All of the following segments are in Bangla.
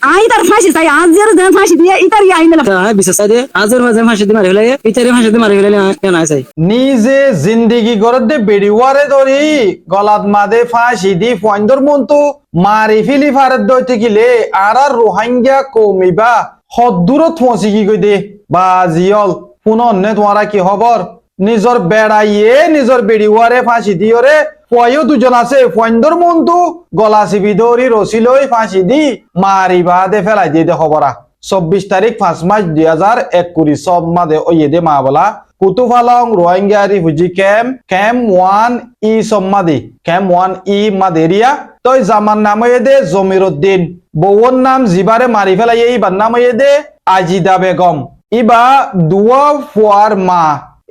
আই তার ফাঁসি চাই আজের দেন ফাঁসি দিয়ে ইতারি আইনে বিশ্বাস চাই আজের মাঝে ফাঁসি দিয়ে মারি ফেলে ইতারি ফাঁসি দিয়ে মারি ফেলে কেন চাই নিজে জিন্দিগি গরত দে বেড়িওয়ারে ধরি গলাত মাদে ফাঁসি দি ফয়ন্দর মন্তু মারি ফিলি ফারত দইতে গিলে আর রোহিঙ্গা কমিবা হদ্দুরত ফসি কি কই দে বা জিয়ল পুননে তোমারা কি খবর নিজর বেড়াইয়ে নিজর বেড়িওয়ারে ফাঁসি দিয়রে ফয়ও দুজন আছে ফয়ন্দর মন্তু গলা চিবি ধরি রসি লই ফাঁসি দি মারিবা দে ফেলাই দিয়ে দে খবরা 24 তারিখ 5 মার্চ 2021 সব মাদে ওয়ে দে মা বলা কুতুফালং রোহিঙ্গা রিফিউজি ক্যাম্প 1 ই সম্মাদি ক্যাম্প 1 ই মাদেরিয়া তই জামান নাম দে জমিরউদ্দিন বউর নাম জিবারে মারি ফেলাই এইবার নাম দে আজিদা বেগম ইবা দুয়া ফুয়ার মা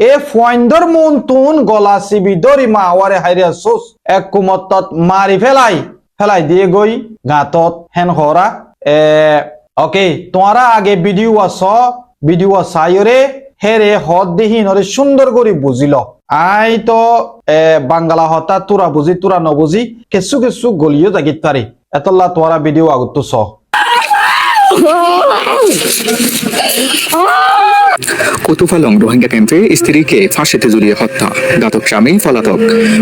এ ফয়ন্দর মন্তুন গলা চিবি দরি মা ওয়ারে হাইরিয়া সুস এক কুমত্তত মারি ফেলাই দিয়ে গই গাতত হেন হরা ওকে তোমরা আগে ভিডিও চাইরে হেরে হদ দেহি নরে সুন্দর করে বুঝিল আই তো বাংলা হতা তোরা বুঝি তোরা নবুঝি কিছু কিছু গলিও জাগিত পারি এতলা তোরা ভিডিও আগত চ কুতুফালং রোহিঙ্গা ক্যাম্পে স্ত্রীকে ফাঁসিতে ঝুলিয়ে হত্যা ঘাতক স্বামী পলাতক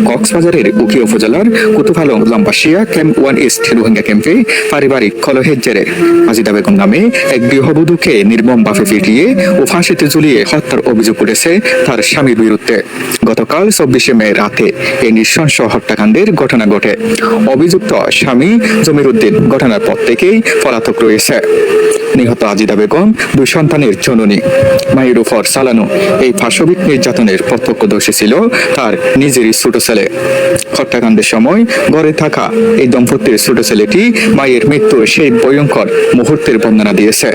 কক্সবাজারের উকি উপজেলার কুতুফালং লম্বাসিয়া ক্যাম্প 1 ইস্ট রোহিঙ্গা ক্যাম্পে পারিবারিক কলহের জেরে আজিদা বেগম নামে এক গৃহবধূকে নির্মমভাবে পিটিয়ে ও ফাঁসিতে ঝুলিয়ে হত্যার অভিযোগ উঠেছে তার স্বামীর বিরুদ্ধে গতকাল 24 মে রাতে এই নৃশংস হত্যাকাণ্ডের ঘটনা ঘটে অভিযুক্ত স্বামী জমিরউদ্দিন ঘটনার পর থেকেই পলাতক রয়েছে নিহত আজিদা বেগম 2 সন্তানের জননী মায়ের উপর চালানো এই পাশবিক নির্যাতনের প্রত্যক্ষদর্শী ছিল তার নিজেরই ছোট ছেলে হত্যাকাণ্ডের সময় ঘরে থাকা এই দম্পতির ছোট ছেলেটি মায়ের মৃত্যুর সেই ভয়ঙ্কর মুহূর্তের বর্ণনা দিয়েছে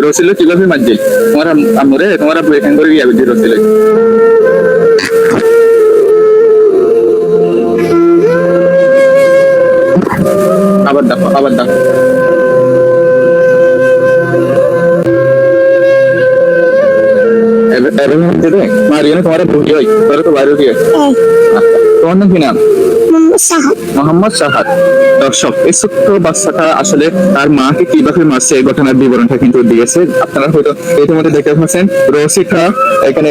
রসিল কিভাবে মাঝে তোমার আমরে তোমার হ্যাঙ্গরি রসিল আবার দেখো মারিও তোমার ভুটি হয় তোর তো বাইরে দিয়ে তোমার নাম কি নাম মোহাম্মদ সাহাদ দর্শক এই ছোট্ট বাচ্চাটা আসলে তার মাকে কিভাবে মারছে এই ঘটনার বিবরণটা কিন্তু দিয়েছে আপনারা হয়তো ইতিমধ্যে দেখতে পাচ্ছেন রসিটা এখানে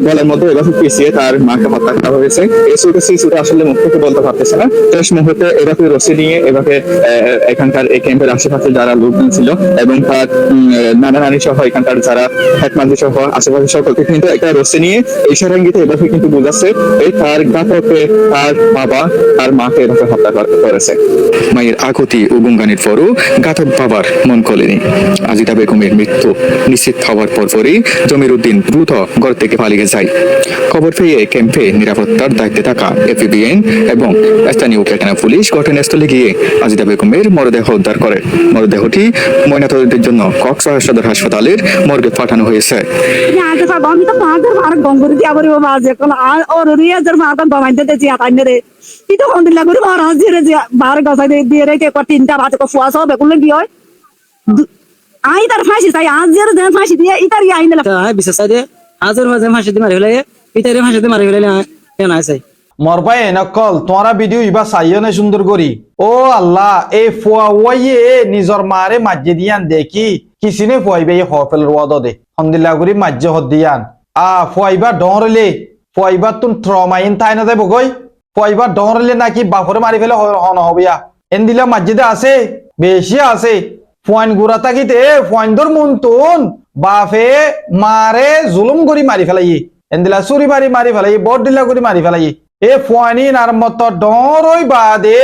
গলার মধ্যে এভাবে পিছিয়ে তার মাকে হত্যা করা হয়েছে এই শিশুটা আসলে মুখ থেকে বলতে পারতেছে না শেষ মুহূর্তে এভাবে রসি নিয়ে এভাবে এখানকার এই ক্যাম্পের আশেপাশে যারা লোকজন ছিল এবং তার নানা নানি সহ এখানকার যারা হেডমাস্টার সহ আশেপাশে সকলকে কিন্তু একটা রসি নিয়ে ইশারাঙ্গিতে এভাবে কিন্তু বোঝাচ্ছে এই তার ঘাতকে তার বাবা তার মাকে এভাবে হত্যা করেছে মায়ের আকুতি ও গুঙ্গানির পরও ঘাতক বাবার মন করেনি আজিদা বেগমের মৃত্যু নিশ্চিত হওয়ার পরপরই জমিরউদ্দিন দ্রুত ঘর থেকে পালিয়ে যায় খবর পেয়ে ক্যাম্পে নিরাপত্তার দায়িত্বে থাকা এপিবিএন এবং স্থানীয় কেটানা পুলিশ ঘটনাস্থলে গিয়ে আজিদা বেগমের মরদেহ উদ্ধার করে মরদেহটি ময়নাতদন্তের জন্য কক্সবাজার সদর হাসপাতালের মর্গে পাঠানো হয়েছে itu alhamdulillah guru maharaj dire je bar gasa দিয়ে রেখে কত তিনটা বাজে কো ফুয়াস হবে কোন কি হয় আই তার ফাঁসি চাই আজের দেন ফাঁসি দিয়ে ইতারি আইনে বিশ্বাস চাই আজের মাঝে ফাঁসি দিয়ে মারি ফেলে ইতারি ফাঁসি দিয়ে মারি ফেলে কেন চাই মরবাই নকল তোমরা ভিডিও ইবা চাইও না সুন্দর করি ও আল্লাহ এই ফুয়া ওয়ে নিজর মারে মাজ্জে দিয়ান দেখি কিসিনে ফুয়াইবে হফেল রোয়াদ দে আলহামদুলিল্লাহ করি মাজ্জে হদ দিয়ান ফুয়াইবা ডরলে ফুয়াইবা তুন ট্রমাইন তাই না দেব গই ফুয়াইবা ডরলে নাকি বাপরে মারি ফেলে হন হবিয়া এন্দিলা মাজ্জিদে আছে বেশি আছে ফুয়াইন গুড়া তাকিতে ফুয়াইন্দর মুনতুন বাপে মারে জুলুম করি মারি ফেলাই এন্দিলা চুরি মারি ফেলাই বট দিলা করে মারি ফেলাই এ ফুয়ানি নার মত ডরই বাদে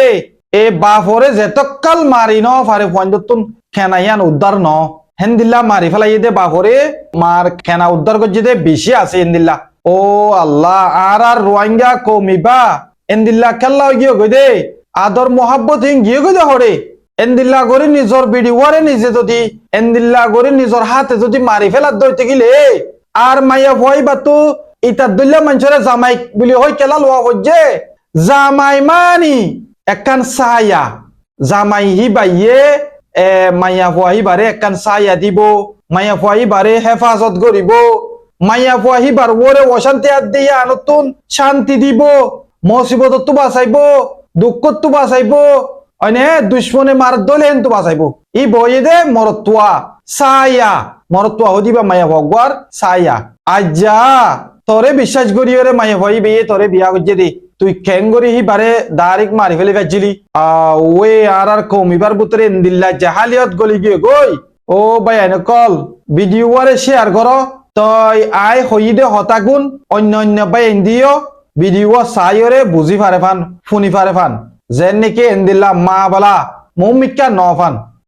এ বাপরে যেতকাল মারি ন ফারে ফুয়াইন্দর তুন খেনাইয়ান উদ্ধার ন হেন্দিল্লা মারি ফেলাই দে বাপরে মার খেনা উদ্ধার করছি দে বেশি আছে এন্দিল্লা ও আল্লাহ আর রোহিঙ্গা কমিবা এন্দিল্লা খেলা গিয়ে গই দে আদর মোহাব্বত হিং গিয়ে গই দে হরে এন্দিল্লা করে নিজর বিডিওয়ারে নিজে যদি এন্দিল্লা করে নিজর হাতে যদি মারি ফেলার দইতে গেলে আর মাইয়া ভয় বাতু ইটা দুল্লা মানুষরে জামাই বলি হই খেলা লোয়া হচ্ছে জামাই মানি একখান সায়া জামাই হিবাইয়ে মাইয়া ভয় বারে একখান সায়া দিব মাইয়া ভয় বারে হেফাজত করিব মাইয়া ফুয়া হিবার ওরে অশান্তি আর দিয়ে আনতুন শান্তি দিব, মুসিবত তো বাঁচাইব, দুঃখ তো বাঁচাইব, অনে দুশ্মনে মার দলেন তো বাঁচাইব। ই বইয়ে দে মরতুয়া সায়া, মরতুয়া হদিবা মাইয়া ভগবার সায়া। আজ্জা তোরে বিশ্বাস করি ওরে মাইয়া ভই বিয়ে তোরে বিয়া করছে দি, তুই খেং করি হি বারে দারিক মারি ফেলে গেছিলি। ওয়ে আর কমিবার বুতরে দিল্লা জাহালিয়ত গলি গিয়ে গই। ও ভাই এনে কল ভিডিও ওয়ারে শেয়ার করো, তই আই হই দে হতাগুন অন্য অন্য বাই দিও ভিডিও চাইরে বুঝি ফারে ফান, শুনি ফারে ফান, যেন নাকি এন্দিল্লা মা বলা মুমিকা ন ফান।